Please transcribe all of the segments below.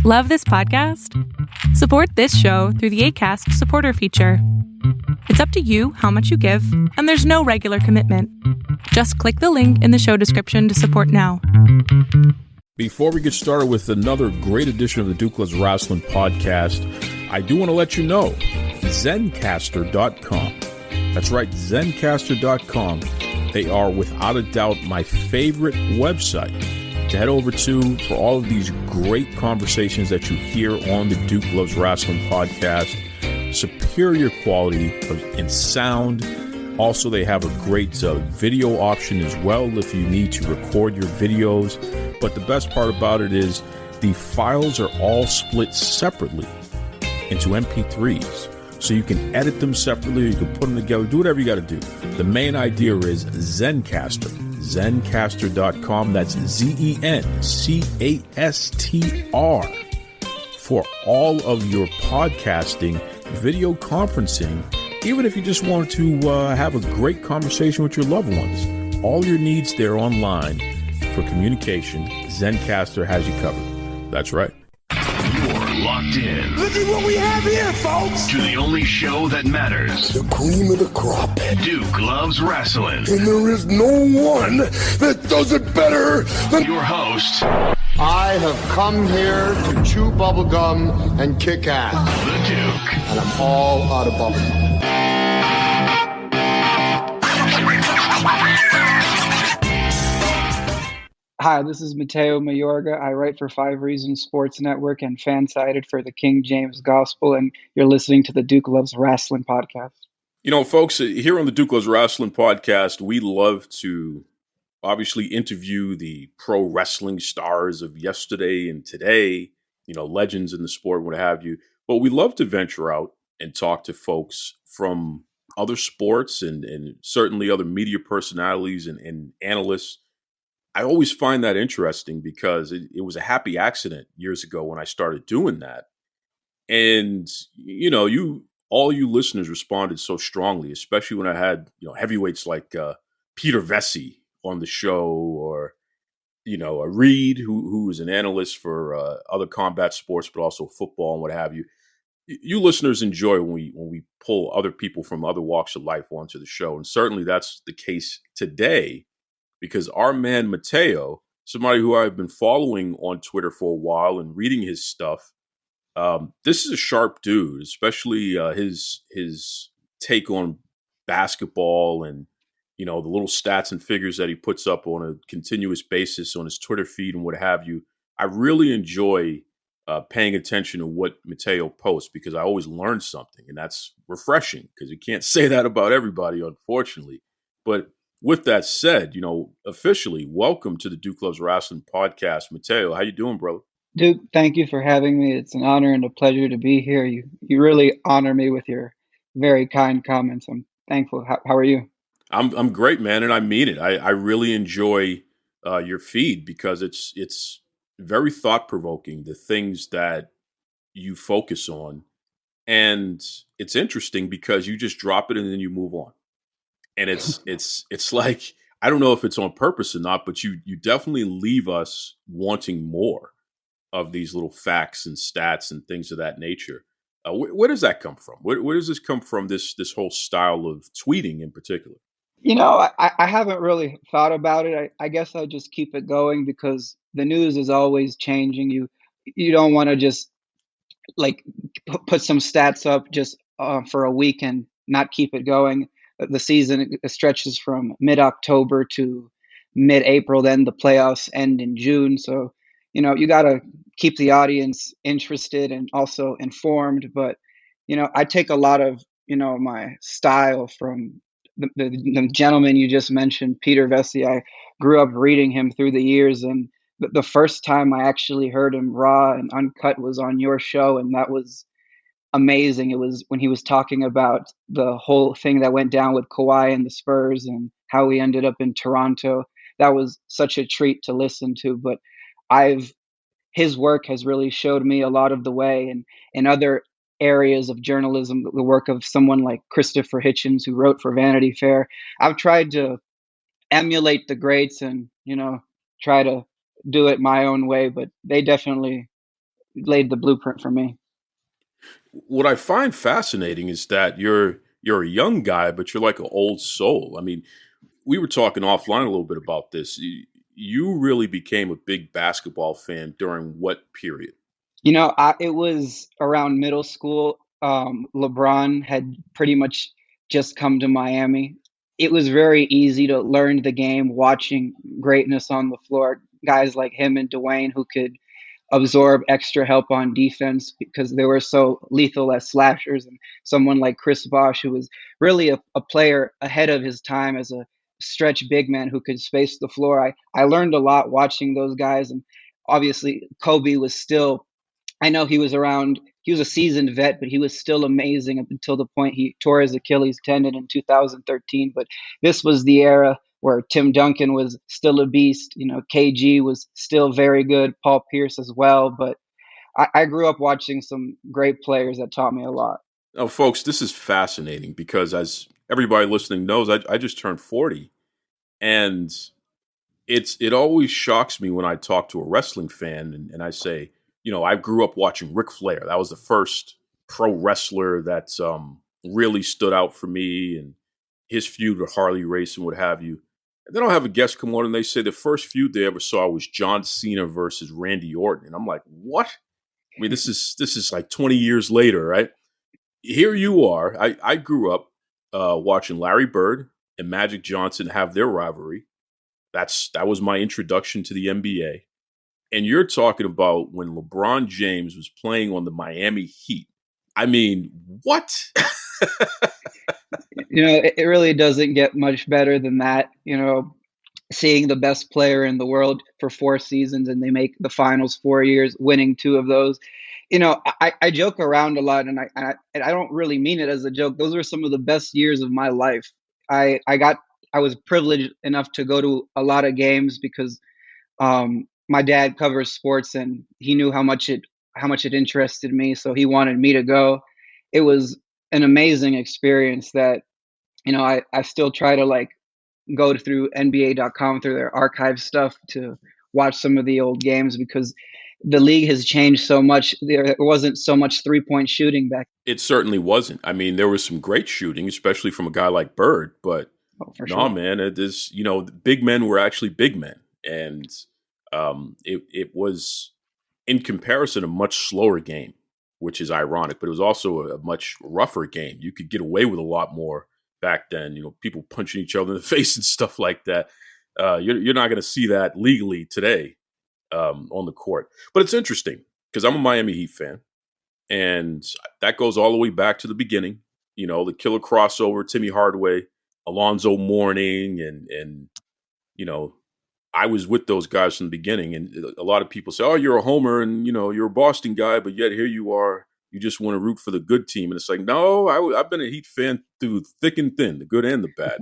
Love this podcast? Support this show through the Acast supporter feature. It's up to you how much you give, and there's no regular commitment. Just click the link in the show description to support now. Before we get started with another great edition of the Duke Loves Rasslin podcast, I do want to let you know, Zencastr.com. That's right, Zencastr.com. They are without a doubt my favorite website to head over to for all of these great conversations that you hear on the Duke Loves Rasslin podcast. Superior quality in sound. Also, they have a great video option as well if you need to record your videos. But the best part about it is the files are all split separately into MP3s. So you can edit them separately, you can put them together, do whatever you got to do. The main idea is Zencastr. Zencastr.com. That's Zencastr. For all of your podcasting, video conferencing, even if you just want to have a great conversation with your loved ones. All your needs there online for communication, Zencastr has you covered. That's right. You're locked in. Look at what we have here, folks. To the only show that matters. The cream of the crop. Duke Loves Rasslin. And there is no one that does it better than your host. I have come here to chew bubblegum and kick ass. The Duke. And I'm all out of bubblegum. Hi, this is Mateo Mayorga. I write for 5 Reasons Sports Network and fan-sided for the King James Gospel, and you're listening to the Duke Loves Rasslin podcast. You know, folks, here on the Duke Loves Rasslin podcast, we love to obviously interview the pro wrestling stars of yesterday and today, you know, legends in the sport, what have you. But we love to venture out and talk to folks from other sports and certainly other media personalities and analysts. I always find that interesting because it was a happy accident years ago when I started doing that. And, you know, all you listeners responded so strongly, especially when I had, you know, heavyweights like Peter Vesey on the show, or, you know, a Reed who is an analyst for other combat sports, but also football and what have you. You listeners enjoy when we pull other people from other walks of life onto the show. And certainly that's the case today, because our man Mateo, somebody who I've been following on Twitter for a while and reading his stuff, this is a sharp dude, especially his take on basketball and, you know, the little stats and figures that he puts up on a continuous basis on his Twitter feed and what have you. I really enjoy paying attention to what Mateo posts because I always learn something, and that's refreshing because you can't say that about everybody, unfortunately. But with that said, you know, officially, welcome to the Duke Loves Rasslin podcast. Mateo, how you doing, brother? Duke, thank you for having me. It's an honor and a pleasure to be here. You really honor me with your very kind comments. I'm thankful. How are you? I'm great, man, and I mean it. I really enjoy your feed because it's very thought-provoking, the things that you focus on. And it's interesting because you just drop it and then you move on. And it's like, I don't know if it's on purpose or not, but you definitely leave us wanting more of these little facts and stats and things of that nature. Where does that come from? Where does this come from, this whole style of tweeting in particular? You know, I haven't really thought about it. I guess I just keep it going because the news is always changing. You don't want to just like put some stats up just for a week and not keep it going. The season stretches from mid-October to mid-April. Then the playoffs end in June. So, you know, you got to keep the audience interested and also informed. But, you know, I take a lot of, you know, my style from the gentleman you just mentioned, Peter Vesey. I grew up reading him through the years. And the first time I actually heard him raw and uncut was on your show. And that was amazing. It was when he was talking about the whole thing that went down with Kawhi and the Spurs and how he ended up in Toronto. That was such a treat to listen to. But his work has really showed me a lot of the way, and in other areas of journalism, the work of someone like Christopher Hitchens, who wrote for Vanity Fair. I've tried to emulate the greats and, you know, try to do it my own way, but they definitely laid the blueprint for me. What I find fascinating is that you're a young guy, but you're like an old soul. I mean, we were talking offline a little bit about this. You really became a big basketball fan during what period? It was around middle school. LeBron had pretty much just come to Miami. It was very easy to learn the game watching greatness on the floor. Guys like him and Dwayne who could absorb extra help on defense because they were so lethal as slashers, and someone like Chris Bosh, who was really a player ahead of his time as a stretch big man who could space the floor. I learned a lot watching those guys, and obviously Kobe was still, I know he was around, he was a seasoned vet, but he was still amazing up until the point he tore his Achilles tendon in 2013. But this was the era where Tim Duncan was still a beast. KG was still very good, Paul Pierce as well. But I grew up watching some great players that taught me a lot. Oh, folks, this is fascinating because as everybody listening knows, I just turned 40, and it always shocks me when I talk to a wrestling fan and I say, I grew up watching Ric Flair. That was the first pro wrestler that really stood out for me, and his feud with Harley Race and what have you. And then I'll have a guest come on and they say the first feud they ever saw was John Cena versus Randy Orton. And I'm like, what? I mean, this is like 20 years later, right? Here you are. I grew up watching Larry Bird and Magic Johnson have their rivalry. That was my introduction to the NBA. And you're talking about when LeBron James was playing on the Miami Heat. I mean, what? It really doesn't get much better than that. Seeing the best player in the world for 4 seasons and they make the finals 4 years, winning 2 of those. I joke around a lot, and I don't really mean it as a joke. Those were some of the best years of my life. I was privileged enough to go to a lot of games because my dad covers sports and he knew how much it interested me, so he wanted me to go. It was an amazing experience that I still try to like go through NBA.com through their archive stuff to watch some of the old games because the league has changed so much. There wasn't so much 3-point shooting back. It certainly wasn't. I mean, there was some great shooting, especially from a guy like Bird, but For no, sure. man, it is, big men were actually big men. And it was, in comparison, a much slower game, which is ironic, but it was also a much rougher game. You could get away with a lot more back then, people punching each other in the face and stuff like that. You're not going to see that legally today on the court. But it's interesting because I'm a Miami Heat fan, and that goes all the way back to the beginning. The killer crossover, Timmy Hardaway, Alonzo Mourning, and I was with those guys from the beginning. And a lot of people say, "Oh, you're a homer, and you're a Boston guy," but yet here you are. You just want to root for the good team, and it's like, no, I've been a Heat fan through thick and thin, the good and the bad.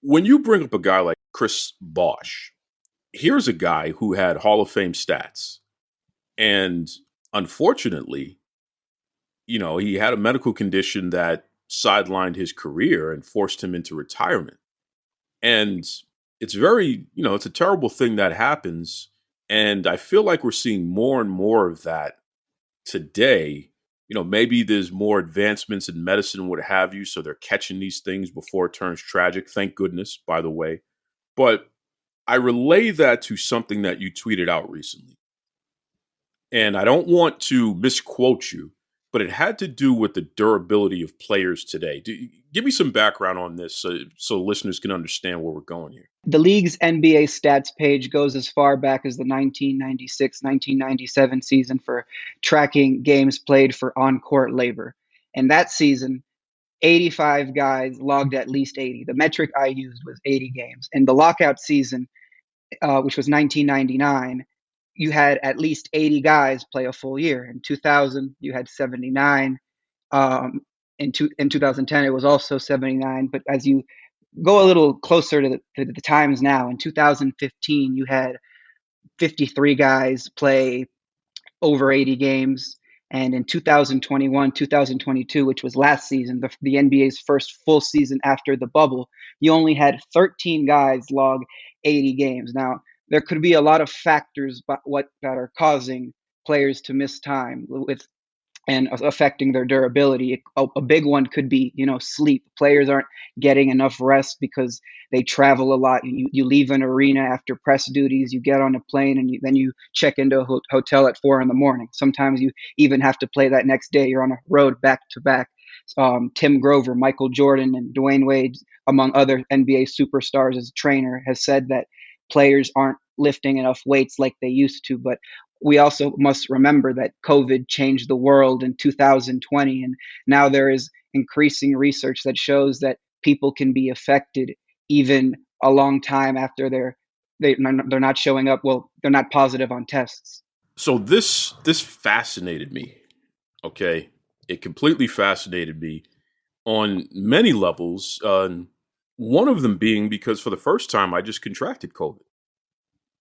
When you bring up a guy like Chris Bosh, here's a guy who had Hall of Fame stats, and unfortunately, he had a medical condition that sidelined his career and forced him into retirement. And it's it's a terrible thing that happens. And I feel like we're seeing more and more of that today. Maybe there's more advancements in medicine and what have you. So they're catching these things before it turns tragic. Thank goodness, by the way. But I relay that to something that you tweeted out recently. And I don't want to misquote you, but it had to do with the durability of players today. Give me some background on this so listeners can understand where we're going here. The league's NBA stats page goes as far back as the 1996-1997 season for tracking games played for on-court labor. And that season, 85 guys logged at least 80. The metric I used was 80 games. In the lockout season, which was 1999, you had at least 80 guys play a full year. In 2000, you had 79. In 2010, it was also 79. But as you go a little closer to the times now, in 2015, you had 53 guys play over 80 games. And in 2021, 2022, which was last season, the NBA's first full season after the bubble, you only had 13 guys log 80 games. Now, there could be a lot of factors that are causing players to miss time with and affecting their durability. A big one could be, sleep. Players aren't getting enough rest because they travel a lot. You leave an arena after press duties, you get on a plane, and then you check into a hotel at 4 a.m. Sometimes you even have to play that next day. You're on a road back to back. Tim Grover, Michael Jordan, and Dwayne Wade, among other NBA superstars, as a trainer, has said that players aren't lifting enough weights like they used to. But we also must remember that COVID changed the world in 2020, and now there is increasing research that shows that people can be affected even a long time after they're not showing up. Well, they're not positive on tests. So this fascinated me. Okay, it completely fascinated me on many levels. One of them being because for the first time I just contracted COVID.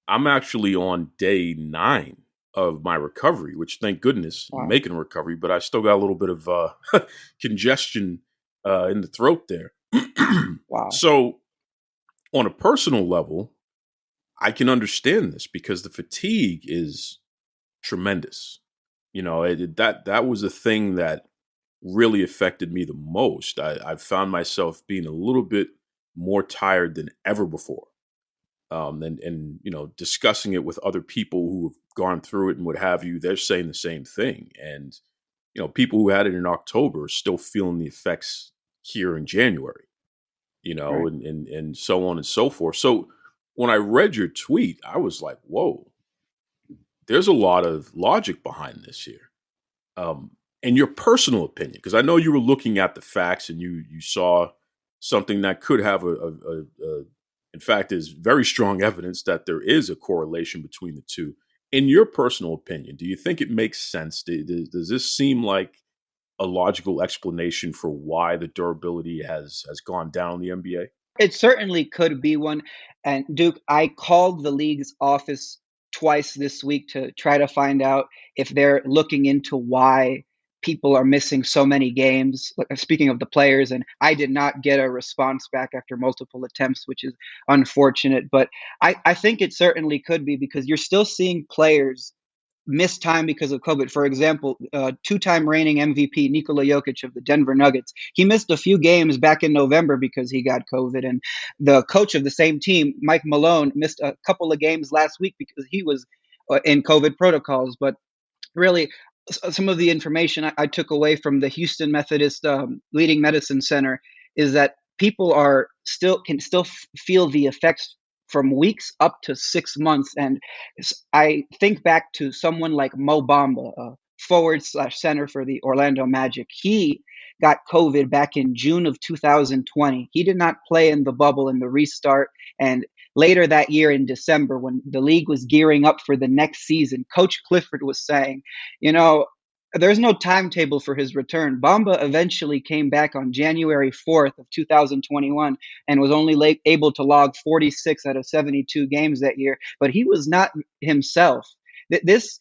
I'm actually on day 9 of my recovery, which thank goodness I'm making a recovery, but I still got a little bit of congestion in the throat there. Wow. So on a personal level, I can understand this because the fatigue is tremendous. That was the thing that really affected me the most. I found myself being a little bit more tired than ever before. And discussing it with other people who have gone through it and what have you, they're saying the same thing. And, people who had it in October are still feeling the effects here in January, Right. and so on and so forth. So when I read your tweet, I was like, whoa, there's a lot of logic behind this here. And your personal opinion, because I know you were looking at the facts and you saw something that could have in fact, is very strong evidence that there is a correlation between the two. In your personal opinion, do you think it makes sense? Does this seem like a logical explanation for why the durability has gone down in the NBA? It certainly could be one. And Duke, I called the league's office twice this week to try to find out if they're looking into why people are missing so many games. Speaking of the players, and I did not get a response back after multiple attempts, which is unfortunate. But I think it certainly could be because you're still seeing players miss time because of COVID. For example, two-time reigning MVP Nikola Jokic of the Denver Nuggets, he missed a few games back in November because he got COVID. And the coach of the same team, Mike Malone, missed a couple of games last week because he was in COVID protocols. But really, some of the information I took away from the Houston Methodist Leading Medicine Center is that people can still feel the effects from weeks up to 6 months. And I think back to someone like Mo Bamba, forward/center for the Orlando Magic. He got COVID back in June of 2020. He did not play in the bubble in the restart. And later that year in December, when the league was gearing up for the next season, Coach Clifford was saying, there's no timetable for his return. Bamba eventually came back on January 4th of 2021 and was only able to log 46 out of 72 games that year, but he was not himself. This,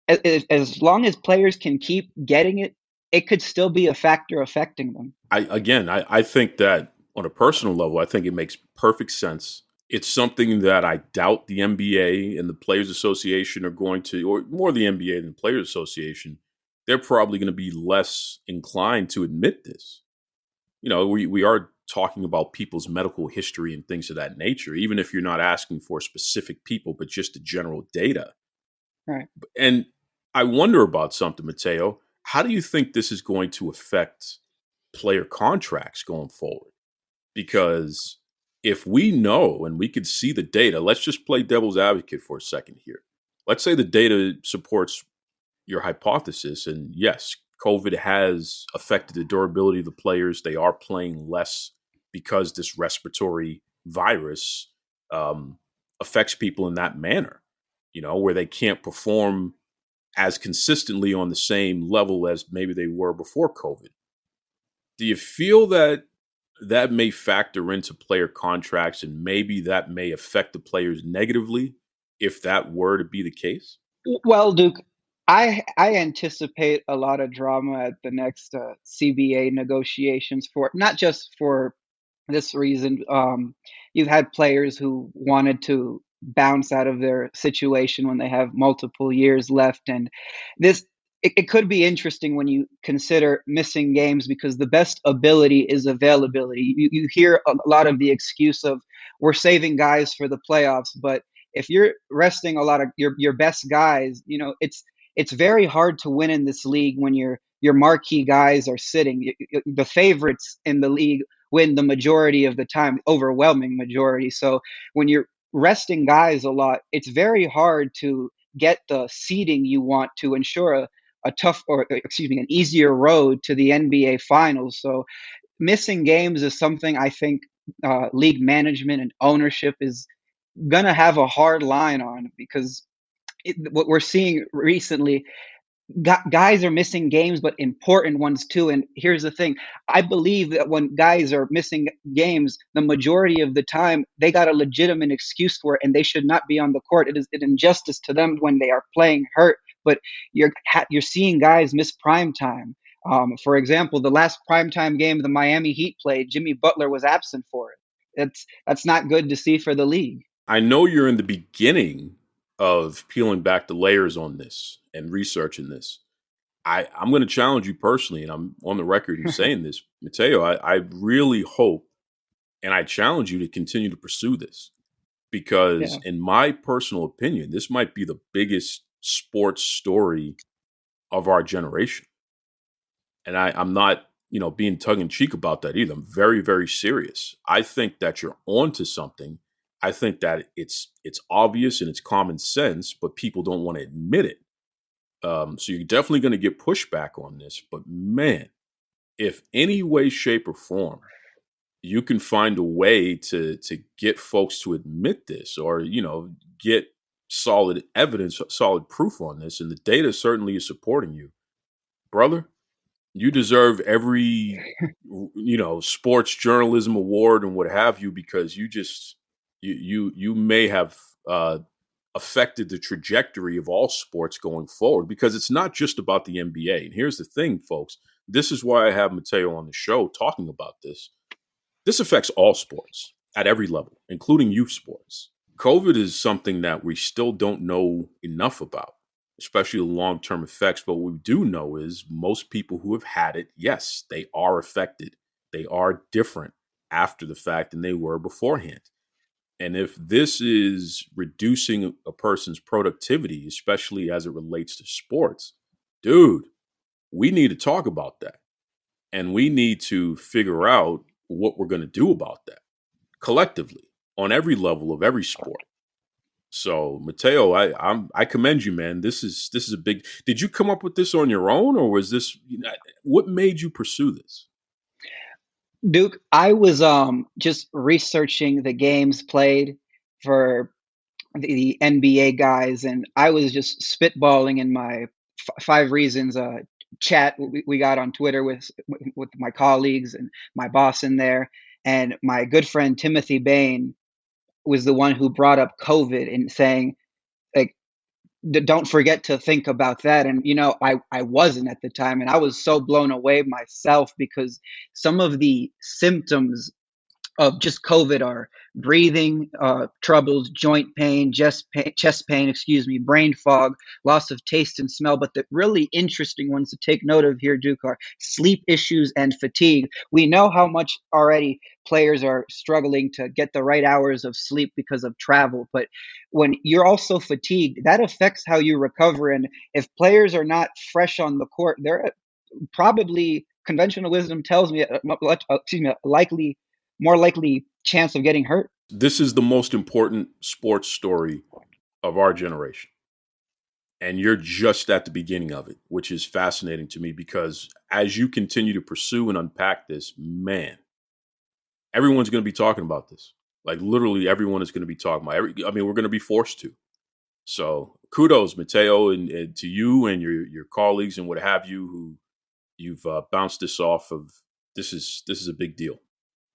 as long as players can keep getting it, it could still be a factor affecting them. I think that on a personal level, I think it makes perfect sense. It's something that I doubt the NBA and the Players Association are going to, or more the NBA than the Players Association, they're probably going to be less inclined to admit this. We are talking about people's medical history and things of that nature, even if you're not asking for specific people, but just the general data. Right. And I wonder about something, Mateo. How do you think this is going to affect player contracts going forward? Because if we know and we could see the data, let's just play devil's advocate for a second here. Let's say the data supports your hypothesis, and yes, COVID has affected the durability of the players. They are playing less because this respiratory virus affects people in that manner, where they can't perform as consistently on the same level as maybe they were before COVID. Do you feel that may factor into player contracts and maybe that may affect the players negatively if that were to be the case? Well, Duke, I anticipate a lot of drama at the next CBA negotiations, for not just for this reason. You've had players who wanted to bounce out of their situation when they have multiple years left. And this it could be interesting when you consider missing games because the best ability is availability. You hear a lot of the excuse of we're saving guys for the playoffs, but if you're resting a lot of your best guys, it's very hard to win in this league when your marquee guys are sitting. The favorites in the league win the majority of the time, overwhelming majority. So when you're resting guys a lot, it's very hard to get the seeding you want to ensure a tough, or excuse me, an easier road to the NBA Finals. So missing games is something I think league management and ownership is gonna have a hard line on because what we're seeing recently, guys are missing games, but important ones too. And here's the thing: I believe that when guys are missing games, the majority of the time they got a legitimate excuse for it, and they should not be on the court. It is an injustice to them when they are playing hurt. But you're seeing guys miss prime time. For example, the last primetime game the Miami Heat played, Jimmy Butler was absent for it. That's not good to see for the league. I know you're in the beginning of peeling back the layers on this and researching this. I'm going to challenge you personally, and I'm on the record in saying this, Mateo. I really hope, and I challenge you to continue to pursue this because, in my personal opinion, this might be the biggest sports story of our generation. And I'm not, being tongue in cheek about that either. I'm very, very serious. I think that you're onto something. I think that it's obvious and it's common sense, but people don't want to admit it. So you're definitely going to get pushback on this. But man, if any way, shape, or form you can find a way to get folks to admit this, or get solid evidence, solid proof on this, and the data certainly is supporting you, brother, you deserve every sports journalism award and what have you, because you may have affected the trajectory of all sports going forward, because it's not just about the NBA. And here's the thing, folks. This is why I have Mateo on the show talking about this. This affects all sports at every level, including youth sports. COVID is something that we still don't know enough about, especially the long-term effects. But what we do know is most people who have had it, yes, they are affected. They are different after the fact than they were beforehand. And if this is reducing a person's productivity, especially as it relates to sports, dude, we need to talk about that. And we need to figure out what we're going to do about that collectively on every level of every sport. So, Mateo, I commend you, man. This is a big. Did you come up with this on your own, or was this? What made you pursue this? Duke, I was just researching the games played for the NBA guys, and I was just spitballing in my 5 reasons chat we got on Twitter with my colleagues and my boss in there, and my good friend Timothy Bain was the one who brought up COVID and saying, like, don't forget to think about that. And I wasn't at the time, and I was so blown away myself because some of the symptoms of just COVID are breathing troubles, joint pain, chest pain, brain fog, loss of taste and smell. But the really interesting ones to take note of here, Duke, are sleep issues and fatigue. We know how much already players are struggling to get the right hours of sleep because of travel. But when you're also fatigued, that affects how you recover. And if players are not fresh on the court, they're probably, conventional wisdom tells me, more likely chance of getting hurt. This is the most important sports story of our generation. And you're just at the beginning of it, which is fascinating to me, because as you continue to pursue and unpack this, man, everyone's going to be talking about this. Like, literally everyone is going to be talking about it. We're going to be forced to. So kudos, Mateo, and to you and your colleagues and what have you, who you've bounced this off of. This is a big deal.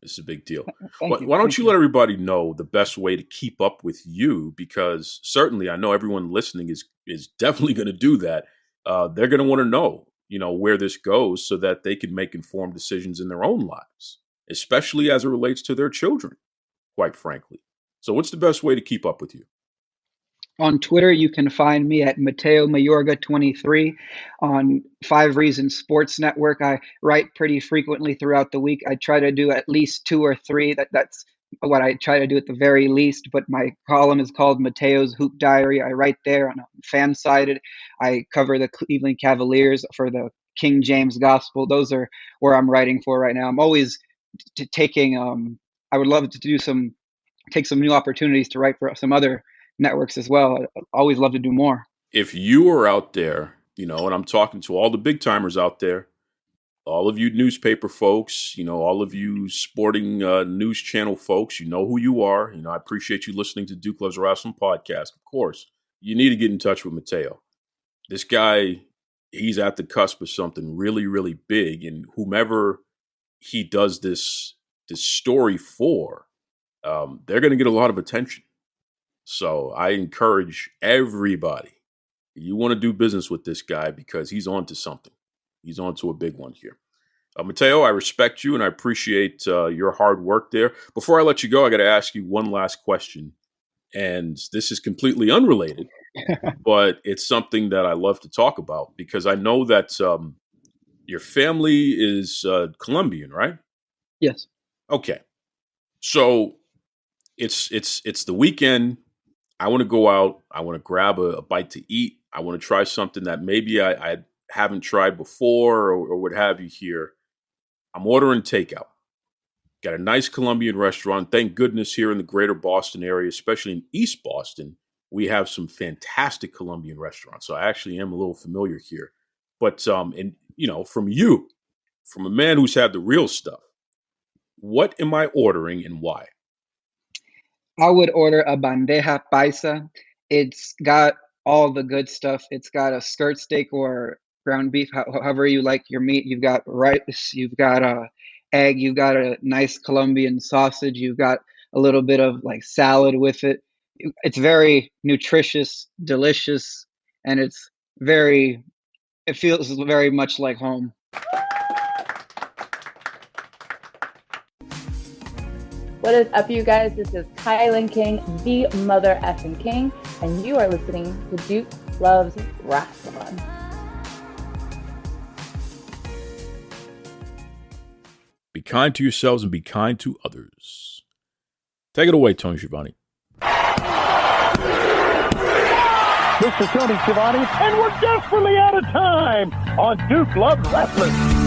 It's a big deal. Why don't you let everybody know the best way to keep up with you? Because certainly I know everyone listening is definitely going to do that. They're going to want to know, where this goes so that they can make informed decisions in their own lives, especially as it relates to their children, quite frankly. So what's the best way to keep up with you? On Twitter, you can find me at Mateo Mayorga 23. On 5 Reasons Sports Network, I write pretty frequently throughout the week. I try to do at least 2 or 3. That's what I try to do at the very least. But my column is called Mateo's Hoop Diary. I write there on Fansided. I cover the Cleveland Cavaliers for the King James Gospel. Those are where I'm writing for right now. I'm always taking. I would love to take some new opportunities to write for some other networks as well. I always love to do more. If you are out there, and I'm talking to all the big timers out there, all of you newspaper folks, all of you sporting news channel folks, you know who you are. I appreciate you listening to Duke Loves Rasslin podcast. Of course, you need to get in touch with Mateo. This guy, he's at the cusp of something really, really big, and whomever he does this story for, they're going to get a lot of attention. So I encourage everybody, you want to do business with this guy because he's on to something. He's on to a big one here. Mateo, I respect you and I appreciate your hard work there. Before I let you go, I got to ask you one last question. And this is completely unrelated, but it's something that I love to talk about because I know that your family is Colombian, right? Yes. Okay. So it's the weekend. I want to go out. I want to grab a bite to eat. I want to try something that maybe I haven't tried before or what have you here. I'm ordering takeout. Got a nice Colombian restaurant. Thank goodness here in the greater Boston area, especially in East Boston, we have some fantastic Colombian restaurants. So I actually am a little familiar here. But from a man who's had the real stuff, what am I ordering and why? I would order a bandeja paisa. It's got all the good stuff. It's got a skirt steak or ground beef, however you like your meat. You've got rice, you've got a egg, you've got a nice Colombian sausage, you've got a little bit of like salad with it. It's very nutritious, delicious, and it feels very much like home. What is up, you guys? This is Kylan King, the mother effing king, and you are listening to Duke Loves Rasslin. Be kind to yourselves and be kind to others. Take it away, Tony Schiavone. This is Tony Schiavone, and we're desperately out of time on Duke Loves Rasslin.